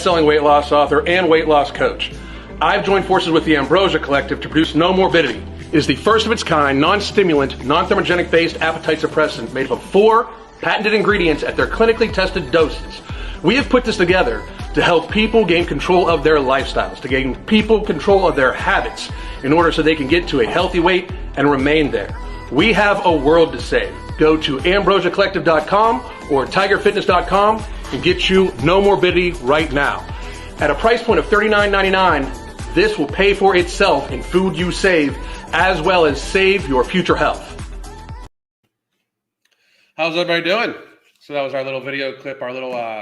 Selling weight loss author and weight loss coach. I've joined forces with the Ambrosia Collective to produce No Morbidity. It is the first of its kind, non-stimulant, non-thermogenic based appetite suppressant made up of 4 patented ingredients at their clinically tested doses. We have put this together to help people gain control of their lifestyles, to gain people control of their habits in order so they can get to a healthy weight and remain there. We have a world to save. Go to ambrosiacollective.com or tigerfitness.com and get you No Morbidity right now. At a price point of $39.99, this will pay for itself in food you save, as well as save your future health. How's everybody doing? So that was our little video clip, our little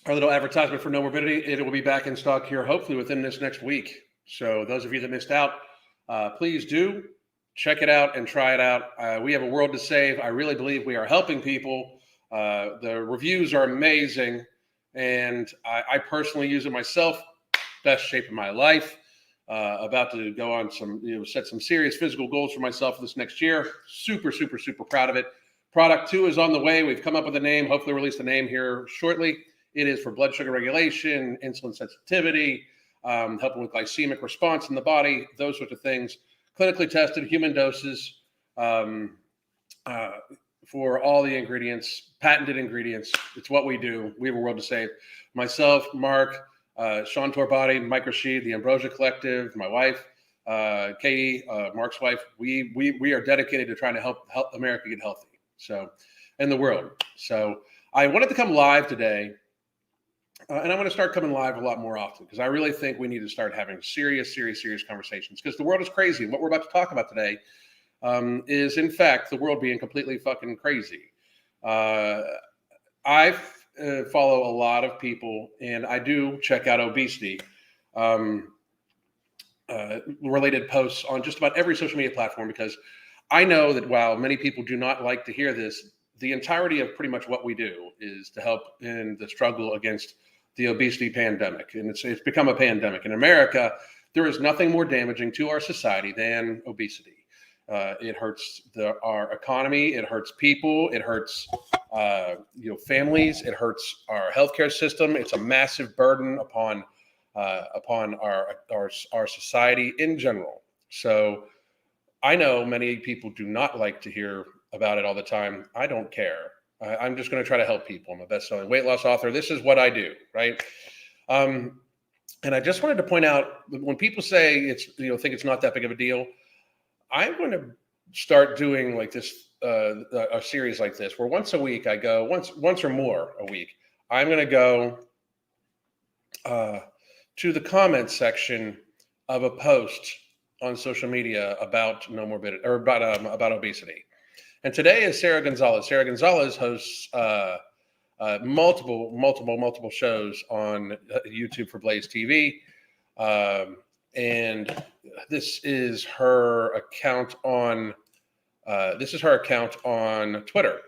advertisement for No Morbidity. It will be back in stock here hopefully within this next week. So those of you that missed out, please do check it out and try it out. We have a world to save. I really believe we are helping people. The reviews are amazing, and I personally use it myself. Best shape of my life. About to go on set some serious physical goals for myself this next year. Super, super, super proud of it. Product 2 is on the way. We've come up with a name. Hopefully release the name here shortly. It is for blood sugar regulation, insulin sensitivity, helping with glycemic response in the body, those sorts of things. Clinically tested, human doses for all the ingredients, patented ingredients. It's what we do. We have a world to save. Myself, Mark, Sean Torbati, Mike Rashid, the Ambrosia Collective, my wife, Katie, Mark's wife. We are dedicated to trying to help America get healthy. So, and the world. So I wanted to come live today. And I'm going to start coming live a lot more often because I really think we need to start having serious conversations because the world is crazy. And what we're about to talk about today is, in fact, the world being completely fucking crazy. I follow a lot of people, and I do check out obesity related posts on just about every social media platform because I know that while many people do not like to hear this, the entirety of pretty much what we do is to help in the struggle against the obesity pandemic. And it's become a pandemic. In America, there is nothing more damaging to our society than obesity. It hurts our economy. It hurts people. It hurts families. It hurts our healthcare system. It's a massive burden upon our society in general. So I know many people do not like to hear about it all the time. I don't care. I'm just going to try to help people. I'm a best-selling weight loss author. This is what I do, right? And I just wanted to point out when people say think it's not that big of a deal, I'm going to start doing like this, a series like this, where once a week I go, once or more a week, I'm going to go to the comments section of a post on social media about No Morbidity or about obesity. And today is Sara Gonzalez. Sara Gonzalez hosts multiple shows on YouTube for Blaze TV. And this is her account on Twitter,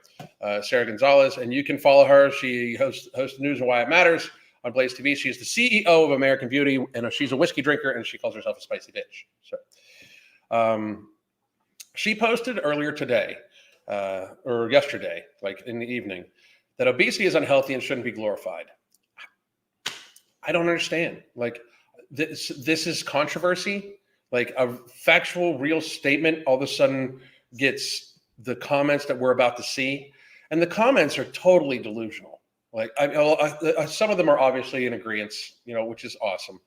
Sara Gonzalez, and you can follow her. She hosts News and Why It Matters on Blaze TV. She's the CEO of American Beauty, and she's a whiskey drinker, and she calls herself a spicy bitch. So, she posted earlier today, or yesterday, like in the evening, that obesity is unhealthy and shouldn't be glorified. I don't understand. Like this is controversy. Like a factual, real statement all of a sudden gets the comments that we're about to see, and the comments are totally delusional. Like some of them are obviously in agreement, which is awesome,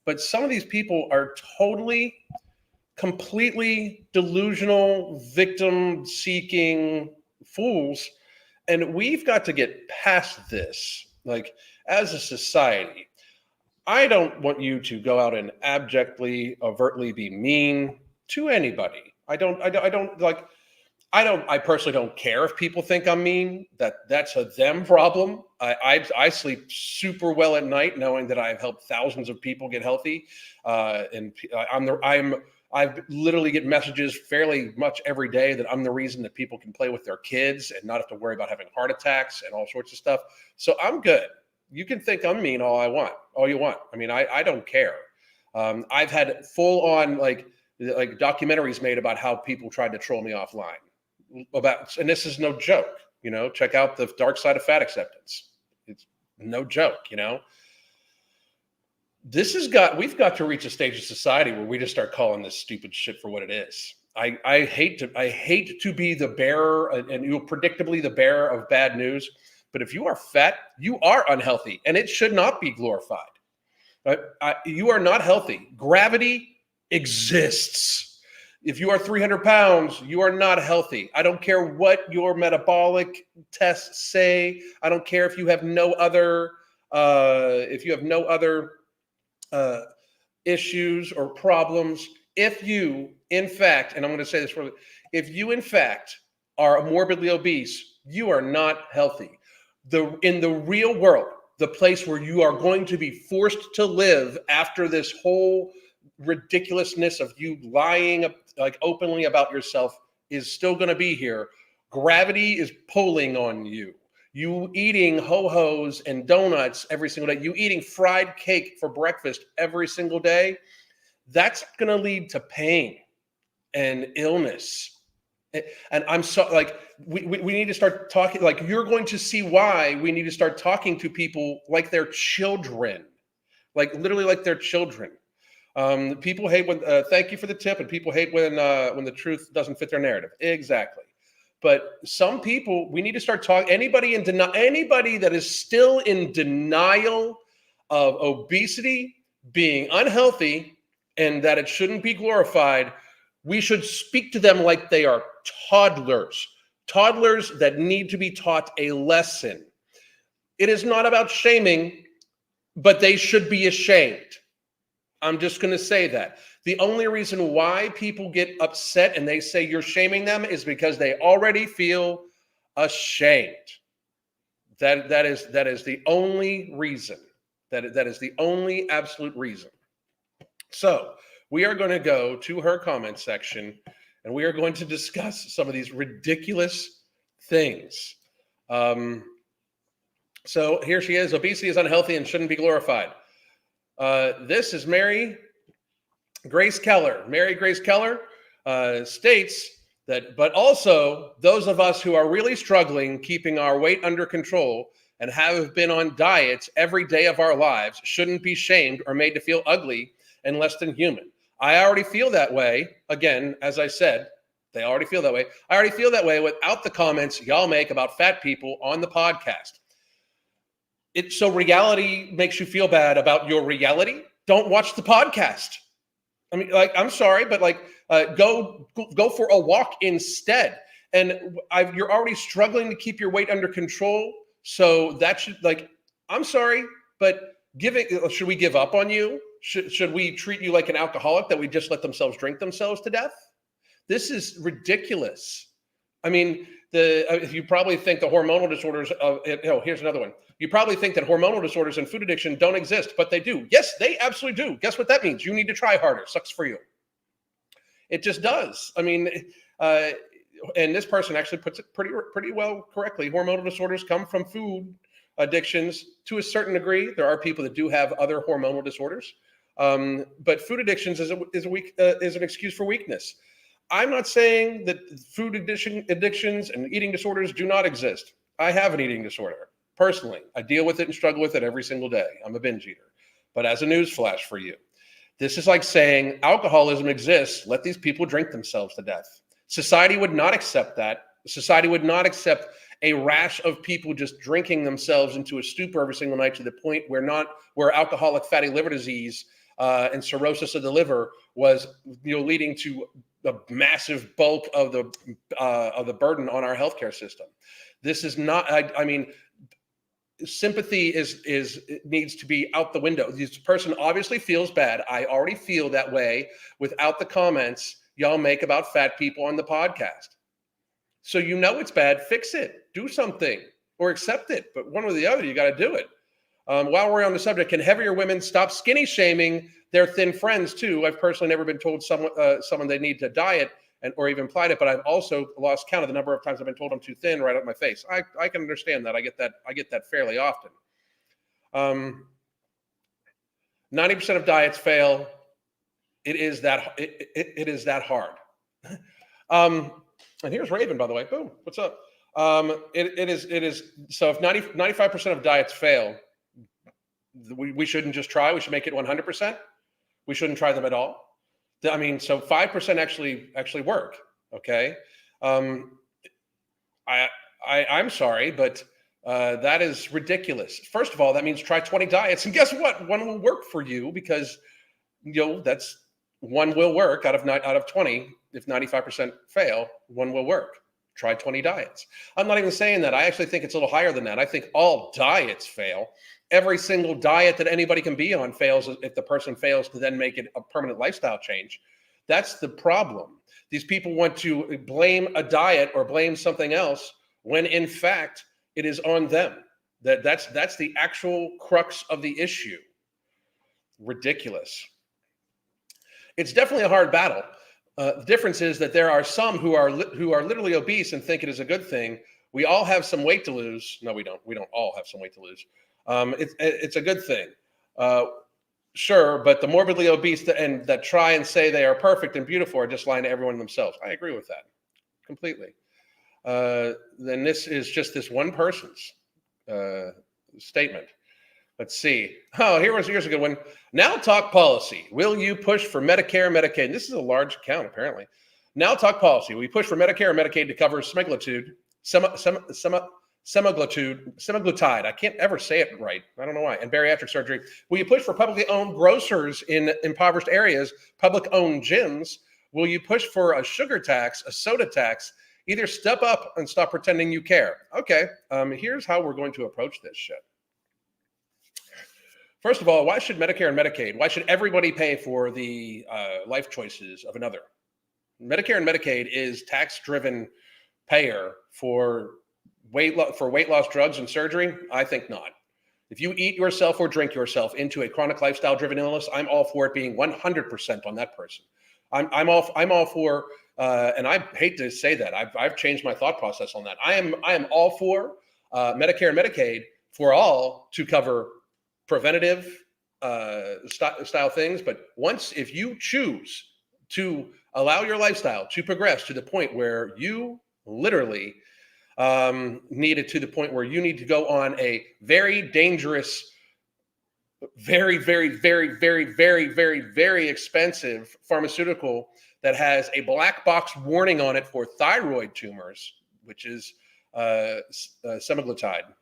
but some of these people are totally, completely delusional, victim-seeking fools, and we've got to get past this. Like as a society, I don't want you to go out and abjectly, overtly be mean to anybody. I personally don't care if people think I'm mean. That's a them problem. I sleep super well at night knowing that I've helped thousands of people get healthy. And I literally get messages fairly much every day that I'm the reason that people can play with their kids and not have to worry about having heart attacks and all sorts of stuff. So I'm good. You can think I'm mean all you want. I mean, I don't care. I've had full on like documentaries made about how people tried to troll me offline and this is no joke, check out The Dark Side of Fat Acceptance. No joke, we've got to reach a stage of society where we just start calling this stupid shit for what it is. I hate to be the bearer, and you're predictably the bearer of bad news. But if you are fat, you are unhealthy, and it should not be glorified. You are not healthy. Gravity exists. If you are 300 pounds, you are not healthy. I don't care what your metabolic tests say. I don't care if you have no other issues or problems. If you, in fact, and I'm going to say this for, if you, in fact, are morbidly obese, you are not healthy. In the real world, the place where you are going to be forced to live after this whole ridiculousness of you lying like openly about yourself is still going to be here. Gravity is pulling on you. You eating ho-hos and donuts every single day. You eating fried cake for breakfast every single day. That's going to lead to pain and illness. And I'm so like, we need to start talking, like, you're going to see why we need to start talking to people like they're children, like literally like they're children. People hate when, thank you for the tip. And people hate when the truth doesn't fit their narrative. Exactly. But some people, we need to start talking, anybody that is still in denial of obesity being unhealthy and that it shouldn't be glorified, we should speak to them like they are toddlers that need to be taught a lesson. It is not about shaming, but they should be ashamed. I'm just going to say that. The only reason why people get upset and they say you're shaming them is because they already feel ashamed. That is the only reason. That is the only absolute reason. So we are going to go to her comment section and we are going to discuss some of these ridiculous things. So here she is. Obesity is unhealthy and shouldn't be glorified. This is Mary Grace Keller. Mary Grace Keller states that, but also those of us who are really struggling keeping our weight under control and have been on diets every day of our lives shouldn't be shamed or made to feel ugly and less than human. I already feel that way. Again, as I said, they already feel that way. I already feel that way without the comments y'all make about fat people on the podcast. So reality makes you feel bad about your reality? Don't watch the podcast. I mean, like, I'm sorry, but like, go for a walk instead. And you're already struggling to keep your weight under control. So that should, like, I'm sorry, but should we give up on you? Should we treat you like an alcoholic that we just let themselves drink themselves to death? This is ridiculous. I mean, you probably think the hormonal disorders here's another one. You probably think that hormonal disorders and food addiction don't exist, but they do. Yes, they absolutely do. Guess what that means? You need to try harder. Sucks for you. It just does. I mean, and this person actually puts it pretty well correctly. Hormonal disorders come from food addictions to a certain degree. There are people that do have other hormonal disorders, but food addictions is an excuse for weakness. I'm not saying that food addictions and eating disorders do not exist. I have an eating disorder. Personally, I deal with it and struggle with it every single day. I'm a binge eater. But as a news flash for you, this is like saying alcoholism exists. Let these people drink themselves to death. Society would not accept that. Society would not accept a rash of people just drinking themselves into a stupor every single night to the point where alcoholic fatty liver disease and cirrhosis of the liver was leading to the massive bulk of the burden on our healthcare system. This is not. I mean, sympathy needs to be out the window. This person obviously feels bad. I already feel that way without the comments y'all make about fat people on the podcast. So it's bad. Fix it. Do something or accept it. But one or the other, you got to do it. While we're on the subject, can heavier women stop skinny shaming their thin friends too? I've personally never been told someone they need to diet or even implied it, but I've also lost count of the number of times I've been told I'm too thin right up my face. I can understand that. I get that fairly often. 90% of diets fail. It is that hard. And here's Raven, by the way. Boom. What's up? It is. So if 95% of diets fail, we shouldn't just try. We should make it 100%. We shouldn't try them at all. I mean, so 5% actually work. Okay. Um, I'm sorry, but that is ridiculous. First of all, that means try 20 diets, and guess what? One will work for you because that's one will work out of 20. If 95% fail, one will work. Try 20 diets. I'm not even saying that. I actually think it's a little higher than that. I think all diets fail. Every single diet that anybody can be on fails if the person fails to then make it a permanent lifestyle change. That's the problem. These people want to blame a diet or blame something else when in fact it is on them. That's the actual crux of the issue. Ridiculous. It's definitely a hard battle. The difference is that there are some who are literally obese and think it is a good thing. We all have some weight to lose. No, we don't. We don't all have some weight to lose. It's a good thing. Sure, but the morbidly obese that try and say they are perfect and beautiful are just lying to everyone themselves. I agree with that completely. Then this is just this one person's statement. Let's see. Oh, here's a good one. Now talk policy. Will you push for Medicare, Medicaid? This is a large account, apparently. Now talk policy. Will you push for Medicare or Medicaid to cover semaglutide? Semaglutide. I can't ever say it right. I don't know why. And bariatric surgery. Will you push for publicly owned grocers in impoverished areas, public owned gyms? Will you push for a sugar tax, a soda tax? Either step up and stop pretending you care. Okay. Here's how we're going to approach this shit. First of all, why should Medicare and Medicaid, why should everybody pay for the life choices of another? Medicare and Medicaid is tax-driven payer for weight loss drugs and surgery? I think not. If you eat yourself or drink yourself into a chronic lifestyle-driven illness, I'm all for it being 100% on that person. I'm all for, and I hate to say that, I've changed my thought process on that. I am all for Medicare and Medicaid for all to cover preventative style things, but if you choose to allow your lifestyle to progress to the point where you literally need it to the point where you need to go on a very dangerous, very, very, very, very, very, very, very expensive pharmaceutical that has a black box warning on it for thyroid tumors, which is semaglutide.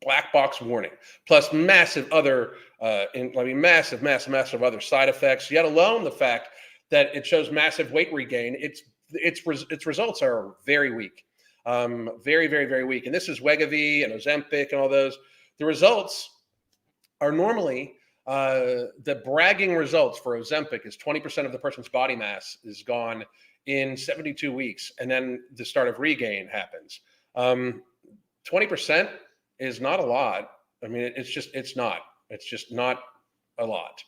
Black box warning, plus massive other, massive other side effects. Yet alone the fact that it shows massive weight regain, its results are very weak, very, very, very weak. And this is Wegovy and Ozempic and all those. The results are normally the bragging results for Ozempic is 20% of the person's body mass is gone in 72 weeks, and then the start of regain happens. 20%. Is not a lot. I mean, it's just not a lot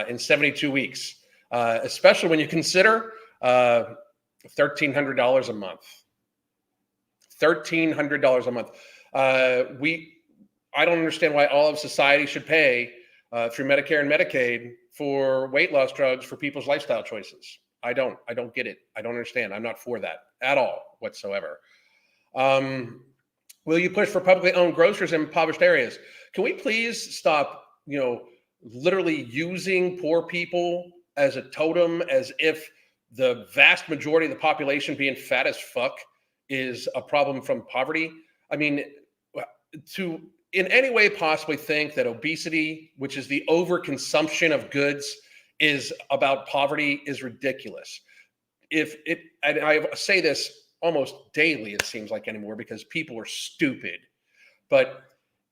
in 72 weeks, especially when you consider $1,300 a month. $1,300 a month. I don't understand why all of society should pay through Medicare and Medicaid for weight loss drugs for people's lifestyle choices. I don't get it. I don't understand. I'm not for that at all whatsoever. Will you push for publicly owned grocers in impoverished areas? Can we please stop, literally using poor people as a totem, as if the vast majority of the population being fat as fuck is a problem from poverty? I mean, to in any way possibly think that obesity, which is the overconsumption of goods, is about poverty is ridiculous. And I say this almost daily, it seems like anymore, because people are stupid. But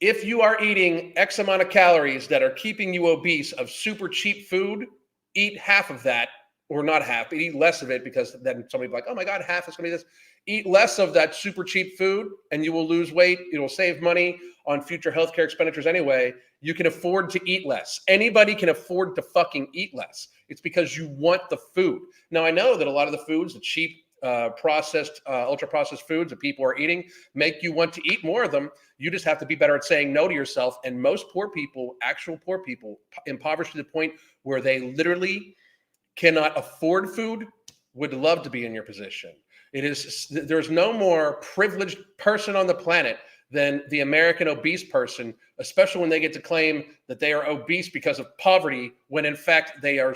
if you are eating X amount of calories that are keeping you obese of super cheap food, eat half of that, or not half, but eat less of it, because then somebody will be like, oh my God, half is going to be this. Eat less of that super cheap food and you will lose weight. It will save money on future healthcare expenditures anyway. You can afford to eat less. Anybody can afford to fucking eat less. It's because you want the food. Now, I know that a lot of the foods, the cheap, processed, ultra processed foods that people are eating make you want to eat more of them. You just have to be better at saying no to yourself. And most poor people, actual poor people, impoverished to the point where they literally cannot afford food, would love to be in your position. There's no more privileged person on the planet than the American obese person, especially when they get to claim that they are obese because of poverty, when in fact they are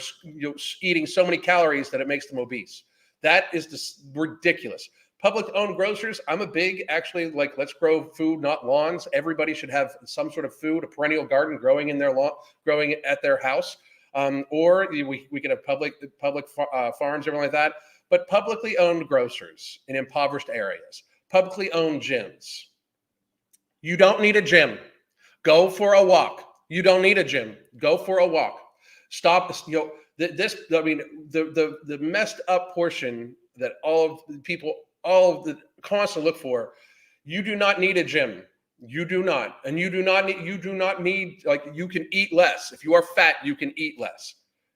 eating so many calories that it makes them obese. That is just ridiculous. Public owned grocers, I'm a big, actually, like, let's grow food, not lawns. Everybody should have some sort of food, a perennial garden growing in their lawn, growing at their house. Or we could have public farms, everything like that. But publicly owned grocers in impoverished areas, publicly owned gyms. You don't need a gym. Go for a walk. You don't need a gym. Go for a walk. Stop. The messed up portion that all of the people, all of the constantly look for. You do not need a gym. You do not. And you do not need, like, you can eat less. If you are fat, you can eat less.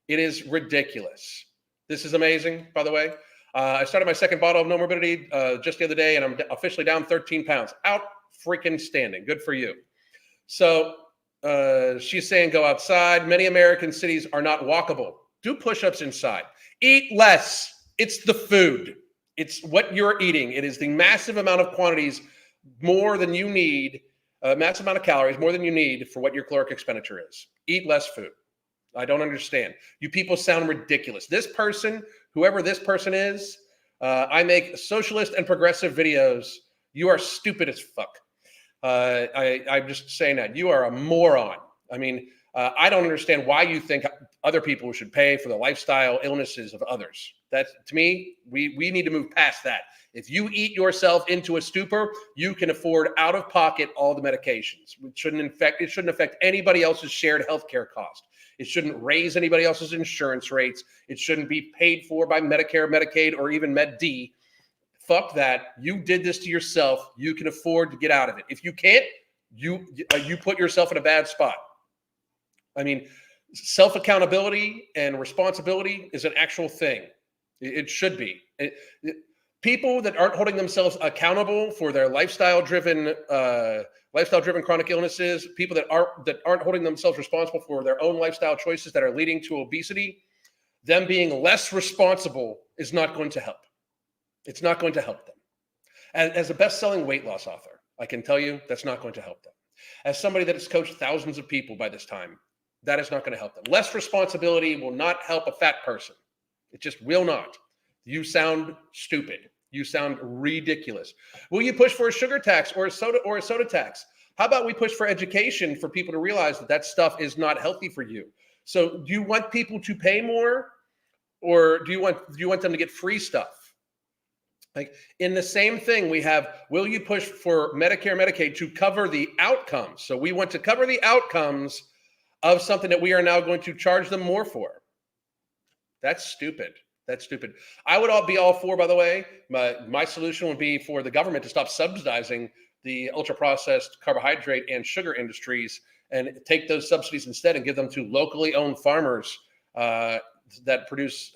It is ridiculous. This is amazing, by the way. I started my second bottle of No Morbidity just the other day, and I'm officially down 13 pounds. Out freaking standing. Good for you. So she's saying go outside. Many American cities are not walkable. Do push-ups inside. Eat less. It's the food. It's what you're eating. It is the massive amount of quantities, more than you need, massive amount of calories, more than you need for what your caloric expenditure is. Eat less food. I don't understand. You people sound ridiculous. This person, whoever this person is, I make socialist and progressive videos. You are stupid as fuck. I'm just saying that. You are a moron. I mean, I don't understand why you think other people should pay for the lifestyle illnesses of others. That's, to me, we need to move past that. If you eat yourself into a stupor, you can afford out of pocket all the medications. It shouldn't affect anybody else's shared healthcare cost. It shouldn't raise anybody else's insurance rates. It shouldn't be paid for by Medicare, Medicaid, or even Med D. Fuck that. You did this to yourself. You can afford to get out of it. If you can't, you put yourself in a bad spot. I mean, self-accountability and responsibility is an actual thing. It should be. People that aren't holding themselves accountable for their lifestyle-driven chronic illnesses, people that aren't holding themselves responsible for their own lifestyle choices that are leading to obesity, them being less responsible is not going to help. It's not going to help them. As a best-selling weight loss author, I can tell you that's not going to help them. As somebody that has coached thousands of people by this time, that is not going to help them. Less responsibility will not help a fat person. It just will not. You sound stupid. You sound ridiculous. Will you push for a sugar tax or a soda tax? How about we push for education for people to realize that stuff is not healthy for you? So do you want people to pay more, or do you want them to get free stuff? Like, in the same thing, we have, will you push for Medicare, Medicaid to cover the outcomes? So we want to cover the outcomes of something that we are now going to charge them more for. That's stupid. That's stupid. I would be all for, by the way, my solution would be for the government to stop subsidizing the ultra-processed carbohydrate and sugar industries and take those subsidies instead and give them to locally owned farmers that produce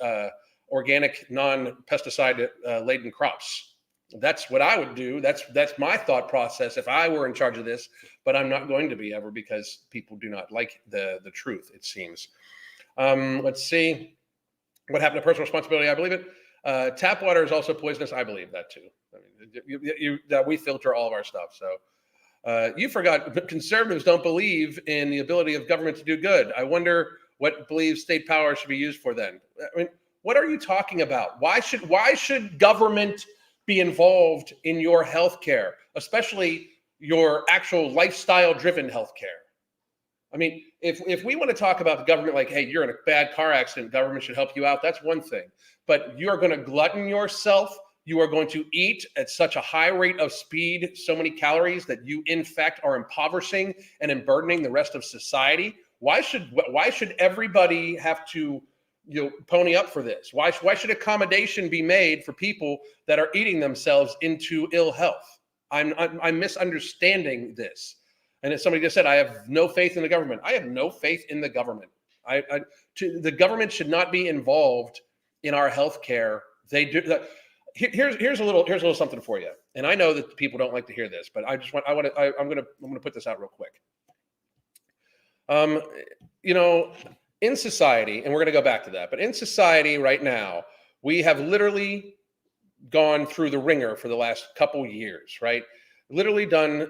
organic, non-pesticide laden crops. That's what I would do. That's my thought process if I were in charge of this, but I'm not going to be ever, because people do not like the truth, it seems. Let's see. What happened to personal responsibility? I believe it. Tap water is also poisonous. I believe that too. I mean, we filter all of our stuff. So you forgot, but conservatives don't believe in the ability of government to do good. I wonder what believes state power should be used for then. I mean, what are you talking about? Why should government be involved in your healthcare, especially your actual lifestyle-driven healthcare? I mean, if we want to talk about the government like, hey, you're in a bad car accident, government should help you out, that's one thing. But you are going to glutton yourself. You are going to eat at such a high rate of speed, so many calories, that you, in fact, are impoverishing and burdening the rest of society. Why should everybody have to pony up for this? Why should accommodation be made for people that are eating themselves into ill health? I'm misunderstanding this. And as somebody just said, I have no faith in the government. I have no faith in the government. The government should not be involved in our health care. They do. Here's a little something for you. And I know that people don't like to hear this, but I'm going to put this out real quick. In society, and we're going to go back to that, but in society right now, we have literally gone through the ringer for the last couple years, right? literally done,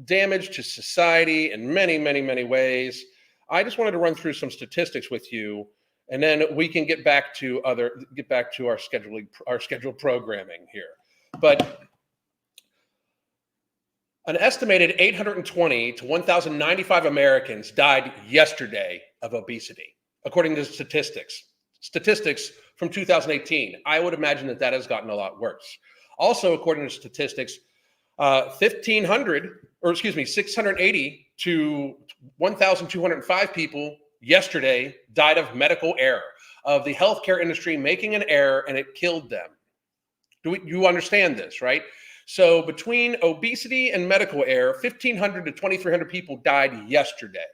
damage to society in many, many, many ways. I just wanted to run through some statistics with you, and then we can get back to our scheduled programming here. But an estimated 820 to 1,095 Americans died yesterday of obesity, according to statistics. Statistics from 2018. I would imagine that has gotten a lot worse. Also, according to statistics, 680 to 1,205 people yesterday died of medical error, of the healthcare industry making an error and it killed them. You understand this, right? So between obesity and medical error, 1,500 to 2,300 people died yesterday.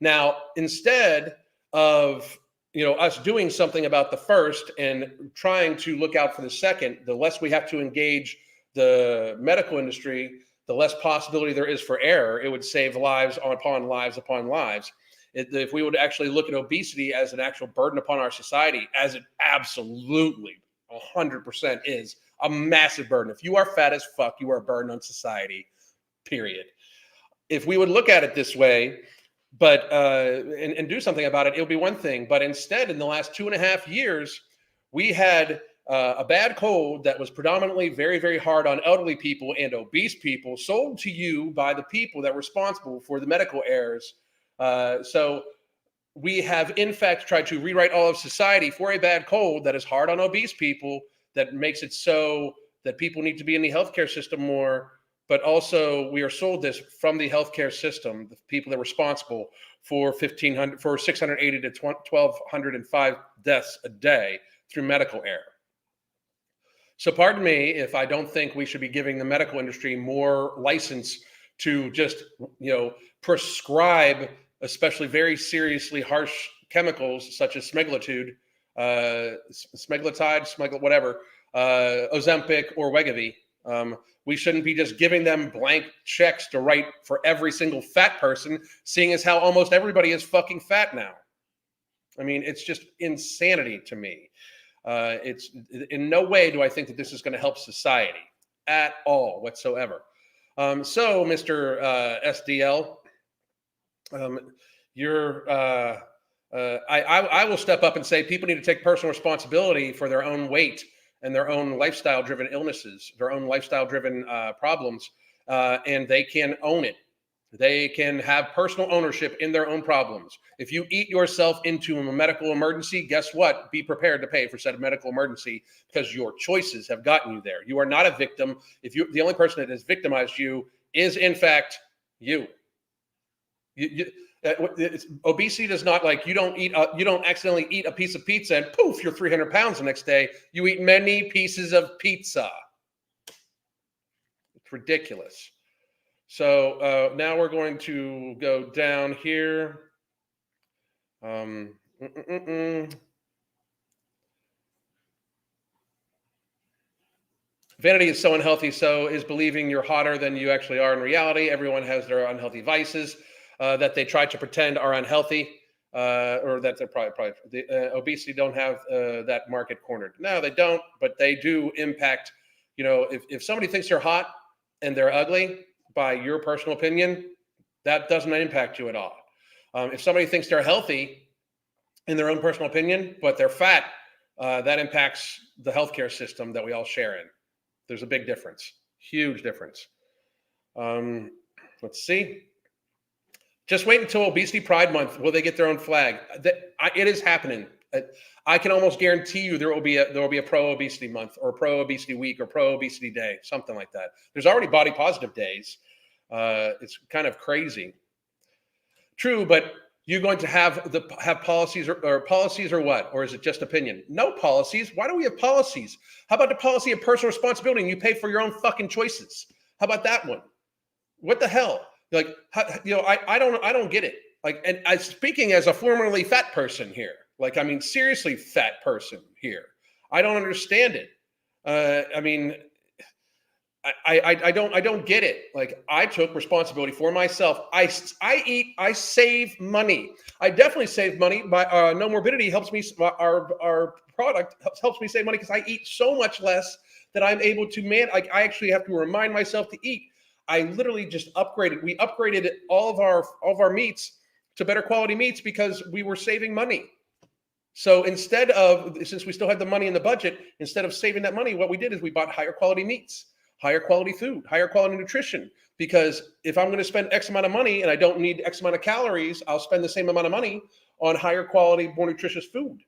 Now, instead of us doing something about the first and trying to look out for the second, the less we have to engage the medical industry, the less possibility there is for error. It would save lives upon lives upon lives. If we would actually look at obesity as an actual burden upon our society, as it absolutely 100% is a massive burden. If you are fat as fuck, you are a burden on society, period. If we would look at it this way, but and do something about it, it'll be one thing. But instead, in the last 2.5 years, we had a bad cold that was predominantly very, very hard on elderly people and obese people, sold to you by the people that were responsible for the medical errors. So we have, in fact, tried to rewrite all of society for a bad cold that is hard on obese people, that makes it so that people need to be in the healthcare system more. But also, we are sold this from the healthcare system, the people that are responsible for 680 to 1,205 deaths a day through medical error. So pardon me if I don't think we should be giving the medical industry more license to just, prescribe, especially very seriously harsh chemicals such as smeglutide, Ozempic or Wegovy. We shouldn't be just giving them blank checks to write for every single fat person, seeing as how almost everybody is fucking fat now. I mean, it's just insanity to me. It's in no way do I think that this is going to help society at all whatsoever. So, Mr. SDL, I will step up and say people need to take personal responsibility for their own weight and their own lifestyle-driven illnesses, their own lifestyle-driven problems, and they can own it. They can have personal ownership in their own problems. If you eat yourself into a medical emergency, guess what? Be prepared to pay for said medical emergency because your choices have gotten you there. You are not a victim. The only person that has victimized you is, in fact, you. Obesity does not you don't accidentally eat a piece of pizza and poof, you're 300 pounds the next day. You eat many pieces of pizza. It's ridiculous. So now we're going to go down here. Vanity is so unhealthy, so is believing you're hotter than you actually are in reality. Everyone has their unhealthy vices that they try to pretend are unhealthy, or that they're probably obesity don't have that market cornered. No, they don't, but they do impact. If somebody thinks you're hot and they're ugly, by your personal opinion, that doesn't impact you at all. If somebody thinks they're healthy in their own personal opinion, but they're fat, that impacts the healthcare system that we all share in. There's a big difference, huge difference. Let's see. Just wait until Obesity Pride Month. Will they get their own flag? It is happening. I can almost guarantee you there will be a pro obesity month or pro obesity week or pro obesity day, something like that. There's already body positive days. It's kind of crazy. True, but you're going to have policies or policies or what? Or is it just opinion? No policies. Why do we have policies? How about the policy of personal responsibility and you pay for your own fucking choices? How about that one? What the hell? I don't get it. And I speaking as a formerly fat person here. Seriously fat person here. I don't understand it. I don't get it. I took responsibility for myself. I save money. I definitely save money. My No Morbidity helps me. Our product helps me save money because I eat so much less that I'm able to I actually have to remind myself to eat. I literally just upgraded. We upgraded all of our meats to better quality meats because we were saving money. So since we still had the money in the budget, instead of saving that money, what we did is we bought higher quality meats, higher quality food, higher quality nutrition. Because if I'm going to spend X amount of money and I don't need X amount of calories, I'll spend the same amount of money on higher quality, more nutritious food.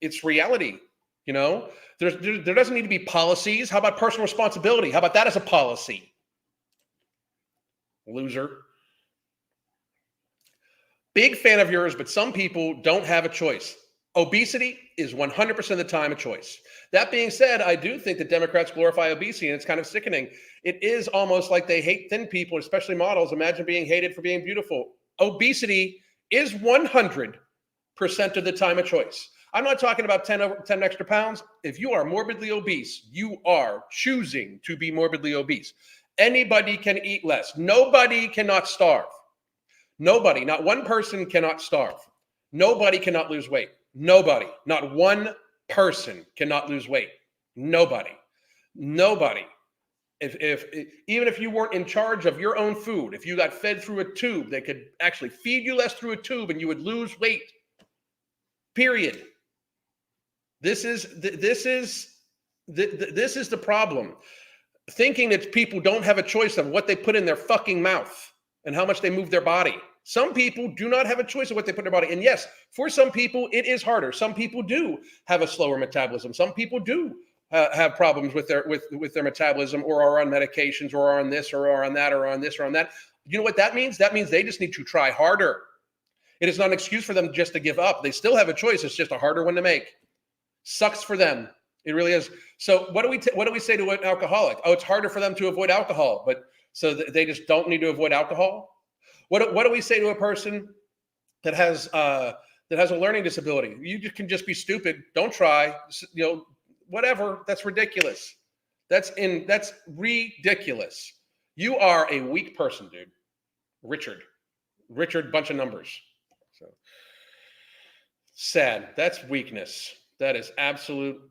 It's reality. There doesn't need to be policies. How about personal responsibility? How about that as a policy? Loser. Big fan of yours, but some people don't have a choice. Obesity is 100% of the time a choice. That being said, I do think that Democrats glorify obesity, and it's kind of sickening. It is almost like they hate thin people, especially models. Imagine being hated for being beautiful. Obesity is 100% of the time a choice. I'm not talking about 10 extra pounds. If you are morbidly obese, you are choosing to be morbidly obese. Anybody can eat less. Nobody cannot starve. Nobody, not one person cannot starve. Nobody cannot lose weight. Nobody, not one person cannot lose weight. Nobody. Even if you weren't in charge of your own food, if you got fed through a tube, they could actually feed you less through a tube and you would lose weight. Period. This is the problem. Thinking that people don't have a choice of what they put in their fucking mouth and how much they move their body. Some people do not have a choice of what they put in their body. And yes, for some people, it is harder. Some people do have a slower metabolism. Some people do have problems with their metabolism, or are on medications, or are on this, or are on that, or on this, or on that. You know what that means? That means they just need to try harder. It is not an excuse for them just to give up. They still have a choice. It's just a harder one to make. Sucks for them. It really is. So what do we say to an alcoholic? Oh, it's harder for them to avoid alcohol, but so they just don't need to avoid alcohol? What do we say to a person that has a learning disability? You can just be stupid. Don't try. Whatever. That's ridiculous. That's ridiculous. You are a weak person, dude. Richard, bunch of numbers. So sad. That's weakness. That is absolute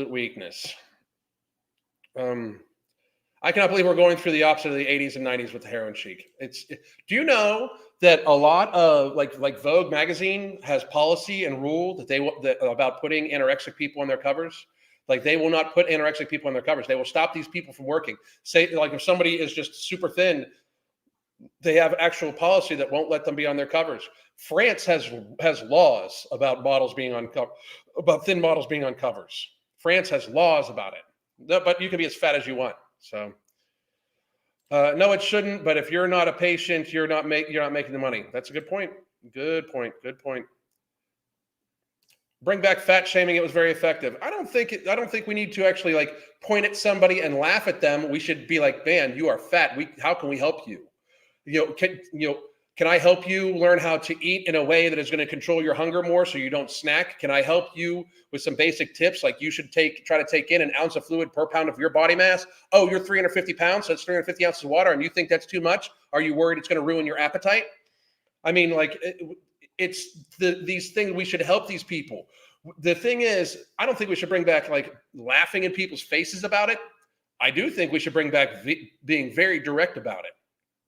weakness. I cannot believe we're going through the opposite of the 80s and 90s with the heroin chic. Do you know that a lot of like Vogue magazine has policy and rule that about putting anorexic people on their covers? Like, they will not put anorexic people on their covers. They will stop these people from working. Say, like, if somebody is just super thin, they have actual policy that won't let them be on their covers. France has laws about models being on about thin models being on covers. France has laws about it, but you can be as fat as you want. So, no, it shouldn't. But if you're not a patient, you're not making the money. That's a good point. Good point. Bring back fat shaming. It was very effective. I don't think we need to actually like point at somebody and laugh at them. We should be like, man, you are fat. How can we help you? Can I help you learn how to eat in a way that is going to control your hunger more so you don't snack? Can I help you with some basic tips? Like, you should try to take in an ounce of fluid per pound of your body mass. Oh, you're 350 pounds, so it's 350 ounces of water, and you think that's too much? Are you worried it's going to ruin your appetite? I mean, like, these things, we should help these people. The thing is, I don't think we should bring back like laughing in people's faces about it. I do think we should bring back being very direct about it.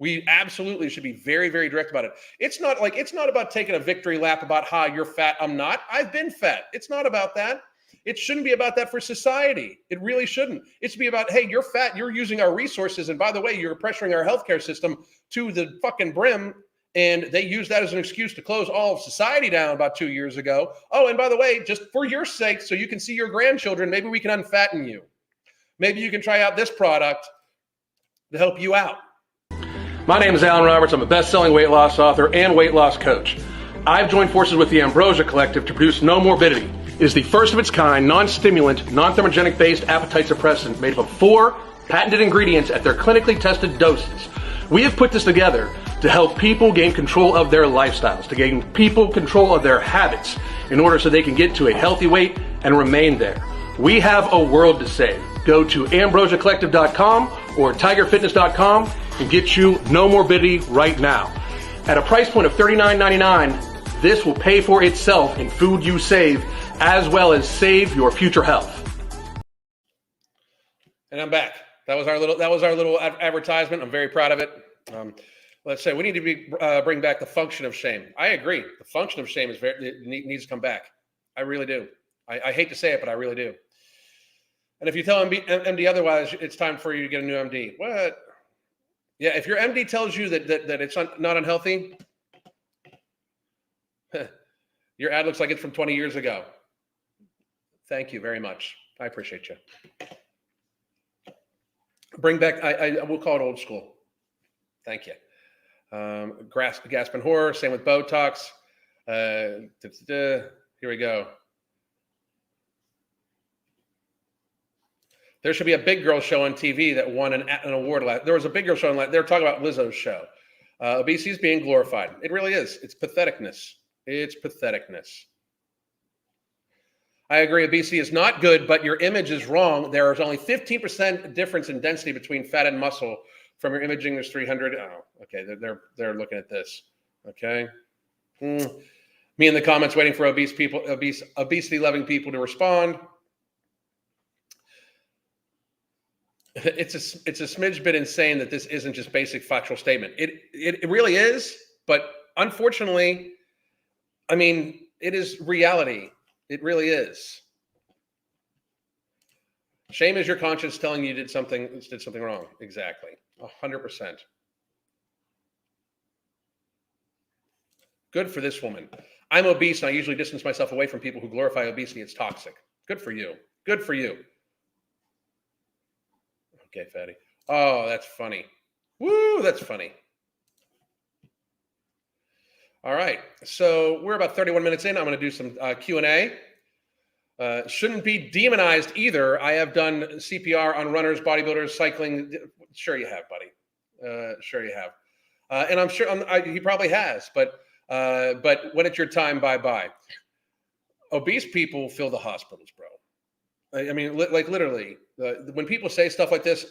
We absolutely should be very, very direct about it. It's not about taking a victory lap about how you're fat, I'm not. I've been fat. It's not about that. It shouldn't be about that for society. It really shouldn't. It should be about, hey, you're fat, you're using our resources, and by the way, you're pressuring our healthcare system to the fucking brim, and they use that as an excuse to close all of society down about 2 years ago. Oh, and by the way, just for your sake, so you can see your grandchildren, maybe we can unfatten you. Maybe you can try out this product to help you out. My name is Alan Roberts. I'm a best-selling weight loss author and weight loss coach. I've joined forces with the Ambrosia Collective to produce No Morbidity. It is the first of its kind, non-stimulant, non-thermogenic-based appetite suppressant made up of 4 patented ingredients at their clinically tested doses. We have put this together to help people gain control of their lifestyles, to gain people control of their habits in order so they can get to a healthy weight and remain there. We have a world to save. Go to ambrosiacollective.com or tigerfitness.com and get you No Morbidity right now. At a price point of $39.99, this will pay for itself in food you save, as well as save your future health. And I'm back. That was our little advertisement. I'm very proud of it. Um, let's say we need to bring back the function of shame. I agree. The function of shame needs to come back. I really do. I hate to say it, but I really do. And if you tell MD otherwise, it's time for you to get a new MD. What? Yeah, if your MD tells you that it's not unhealthy, your ad looks like it's from 20 years ago. Thank you very much. I appreciate you. Bring back, I will call it old school. Thank you. Gasp and horror, same with Botox. Here we go. There should be a big girl show on TV that won an award. There was a big girl show. They were talking about Lizzo's show. Obesity is being glorified. It really is. It's patheticness. It's patheticness. I agree. Obesity is not good, but your image is wrong. There is only 15% difference in density between fat and muscle. From your imaging, there's 300. Oh, okay. They're looking at this. Okay. Me in the comments waiting for obesity-loving people to respond. It's a smidge bit insane that this isn't just basic factual statement. It really is, but unfortunately, I mean, it is reality. It really is. Shame is your conscience telling you did something wrong. Exactly. 100%. Good for this woman. I'm obese and I usually distance myself away from people who glorify obesity. It's toxic. Good for you. Good for you. Okay, fatty. Oh, that's funny. Woo, that's funny. All right. So we're about 31 minutes in. I'm going to do some Q&A. Shouldn't be demonized either. I have done CPR on runners, bodybuilders, cycling. Sure you have, buddy. Sure you have. And I'm sure he probably has. But when it's your time, bye-bye. Obese people fill the hospitals, bro. I mean, like literally, when people say stuff like this,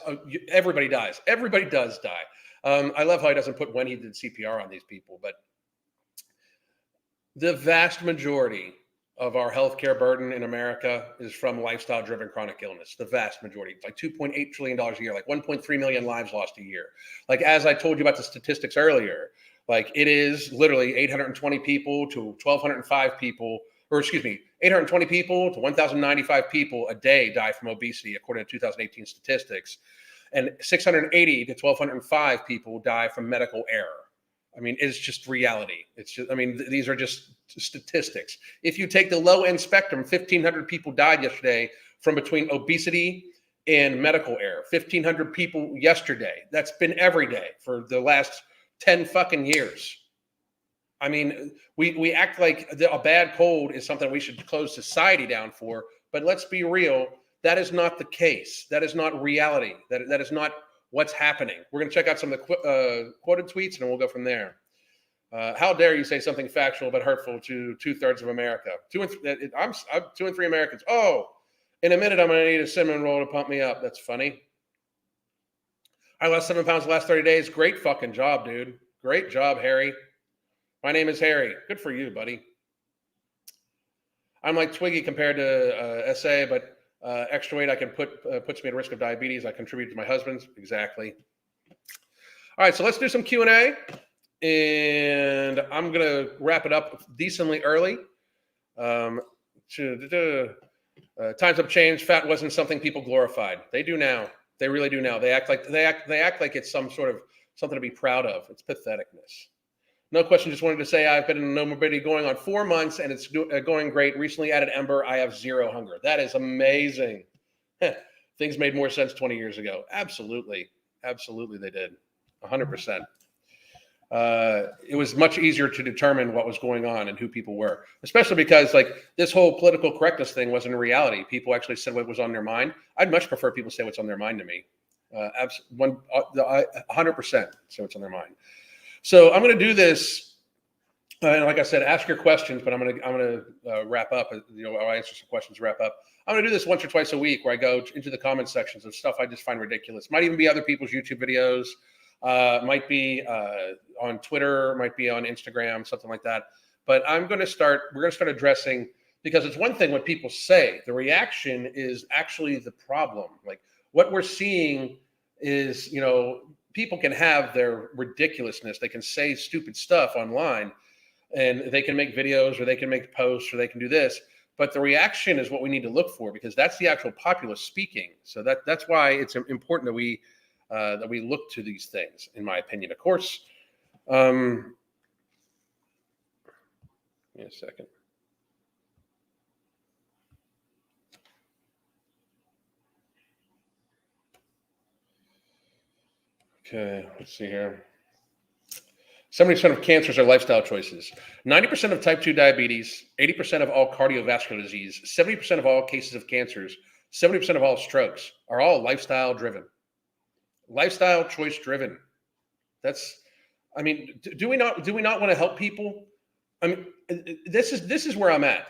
everybody dies. Everybody does die. I love how he doesn't put when he did CPR on these people, but the vast majority of our healthcare burden in America is from lifestyle-driven chronic illness. The vast majority, like $2.8 trillion a year, like 1.3 million lives lost a year. Like, as I told you about the statistics earlier, like it is literally 820 people to 1,205 people, or excuse me, 820 people to 1,095 people a day die from obesity, according to 2018 statistics. And 680 to 1,205 people die from medical error. I mean, it's just reality. It's just, I mean, these are just statistics. If you take the low end spectrum, 1,500 people died yesterday from between obesity and medical error. 1,500 people yesterday. That's been every day for the last 10 fucking years. I mean, we act like a bad cold is something we should close society down for, but let's be real. That is not the case. That is not reality. That is not what's happening. We're going to check out some of the quoted tweets, and we'll go from there. How dare you say something factual but hurtful to 2/3 of America? I'm 2 and 3 Americans. Oh, in a minute, I'm going to need a cinnamon roll to pump me up. That's funny. I lost 7 pounds the last 30 days. Great fucking job, dude. Great job, Harry. My name is Harry. Good for you, buddy. I'm like Twiggy compared to SA, but extra weight I can puts me at risk of diabetes. I contribute to my husband's. Exactly. All right, so let's do some Q&A. And I'm going to wrap it up decently early. Times have changed. Fat wasn't something people glorified. They do now. They really do now. They act like it's some sort of something to be proud of. It's patheticness. No question. Just wanted to say I've been in no morbidity going on 4 months, and it's going great. Recently added Ember. I have zero hunger. That is amazing. Things made more sense 20 years ago. Absolutely. Absolutely, they did. 100%. It was much easier to determine what was going on and who people were, especially because like this whole political correctness thing wasn't a reality. People actually said what was on their mind. I'd much prefer people say what's on their mind to me. 100% say what's on their mind. So I'm going to do this, and like I said, ask your questions. But I'm going to wrap up. I'll answer some questions. Wrap up. I'm going to do this once or twice a week, where I go into the comment sections of stuff I just find ridiculous. Might even be other people's YouTube videos. Might be on Twitter. Might be on Instagram. Something like that. But we're going to start addressing, because it's one thing what people say. The reaction is actually the problem. Like, what we're seeing is, people can have their ridiculousness. They can say stupid stuff online, and they can make videos, or they can make posts, or they can do this. But the reaction is what we need to look for, because that's the actual populace speaking. So that's why it's important that we look to these things, in my opinion. Of course, give me a second. Okay, let's see here. 70% of cancers are lifestyle choices. 90% of type 2 diabetes, 80% of all cardiovascular disease, 70% of all cases of cancers, 70% of all strokes are all lifestyle driven. Lifestyle choice driven. Do we not want to help people? This is where I'm at.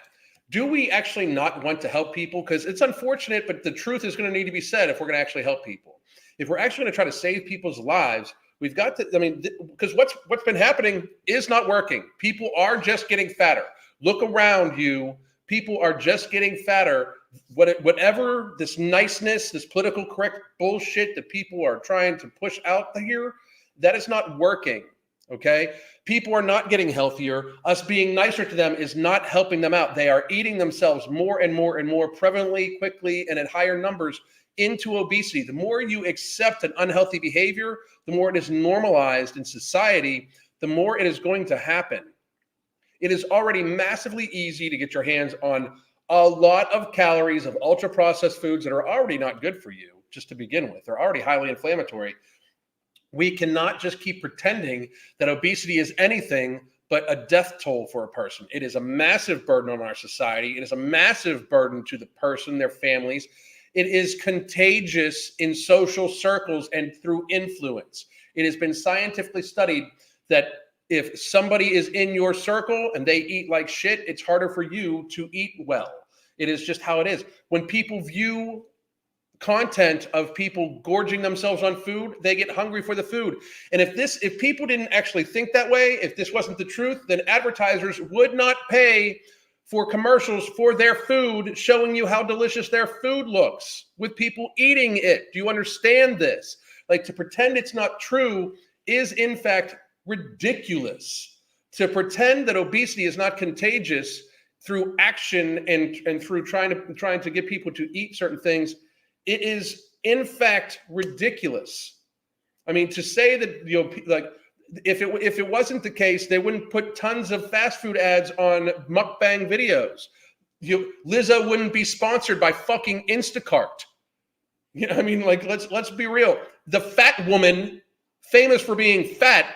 Do we actually not want to help people? Because it's unfortunate, but the truth is going to need to be said if we're going to actually help people. If we're actually going to try to save people's lives, we've got to, because what's been happening is not working. People are just getting fatter. Look around you. People are just getting fatter. Whatever this niceness, this political correct bullshit that people are trying to push out here, that is not working. Okay? People are not getting healthier. Us being nicer to them is not helping them out. They are eating themselves more and more and more prevalently, quickly, and at higher numbers into obesity. The more you accept an unhealthy behavior, the more it is normalized in society, the more it is going to happen. It is already massively easy to get your hands on a lot of calories of ultra-processed foods that are already not good for you, just to begin with. They're already highly inflammatory. We cannot just keep pretending that obesity is anything but a death toll for a person. It is a massive burden on our society. It is a massive burden to the person, their families. It is contagious in social circles and through influence. It has been scientifically studied that if somebody is in your circle and they eat like shit, it's harder for you to eat well. It is just how it is. When people view content of people gorging themselves on food, they get hungry for the food. And if people didn't actually think that way, if this wasn't the truth, then advertisers would not pay for commercials for their food, showing you how delicious their food looks with people eating it. Do you understand this? Like, to pretend it's not true is in fact ridiculous. To pretend that obesity is not contagious through action and through trying to get people to eat certain things, it is in fact ridiculous. I mean, to say that, like, if it wasn't the case, they wouldn't put tons of fast food ads on mukbang videos. Lizzo wouldn't be sponsored by fucking Instacart. Like, let's be real. The fat woman, famous for being fat,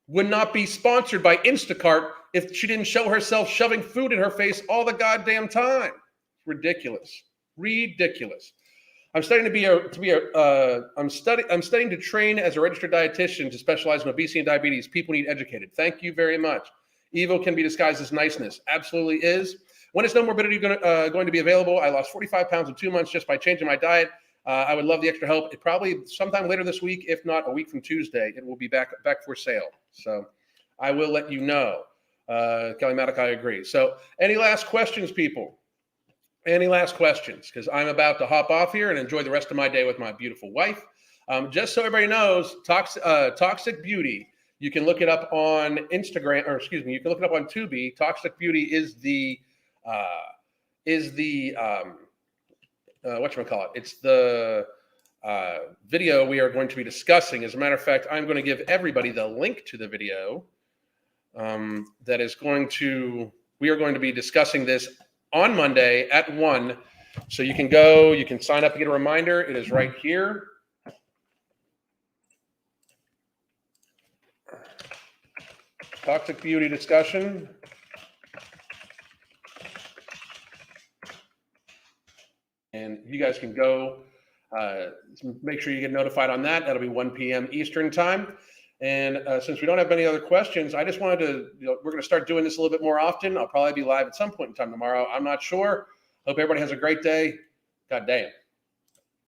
would not be sponsored by Instacart if she didn't show herself shoving food in her face all the goddamn time. Ridiculous. I'm studying I'm studying to train as a registered dietitian to specialize in obesity and diabetes. People need educated. Thank you very much. Evil can be disguised as niceness. Absolutely is. When is No Morbidity going to be available? I lost 45 pounds in 2 months just by changing my diet. I would love the extra help. It probably sometime later this week, if not a week from Tuesday, it will be back for sale. So I will let you know. Kelly Maddock, I agree. So any last questions, people? Any last questions? Because I'm about to hop off here and enjoy the rest of my day with my beautiful wife. Just so everybody knows, Toxic Beauty, you can look it up on Instagram, or excuse me, you can look it up on Tubi. Toxic Beauty is the whatchamacallit? It's the video we are going to be discussing. As a matter of fact, I'm going to give everybody the link to the video we are going to be discussing this on Monday at 1. So you can sign up and get a reminder. It is right here. Toxic Beauty discussion. And you guys can go make sure you get notified on that. That'll be 1 p.m. Eastern time. And since we don't have many other questions, I just wanted to, we're going to start doing this a little bit more often. I'll probably be live at some point in time tomorrow. I'm not sure. Hope everybody has a great day. God damn.